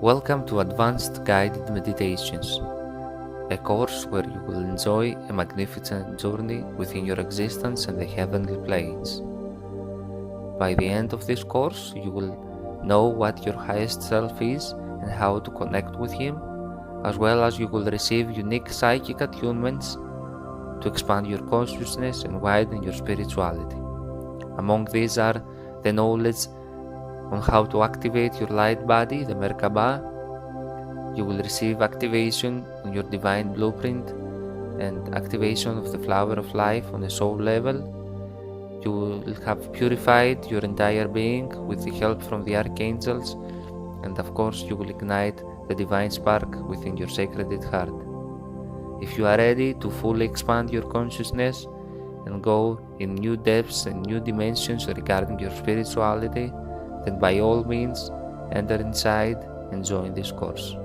Welcome to Advanced Guided Meditations, a course where you will enjoy a magnificent journey within your existence and the heavenly planes. By the end of this course, you will know what your highest self is and how to connect with him, as well as you will receive unique psychic attunements to expand your consciousness and widen your spirituality. Among these are the knowledge on how to activate your light body, the Merkaba. You will receive activation on your divine blueprint and activation of the flower of life on a soul level. You will have purified your entire being with the help from the archangels, and of course you will ignite the divine spark within your sacred heart. If you are ready to fully expand your consciousness and go in new depths and new dimensions regarding your spirituality, then by all means enter inside and join this course.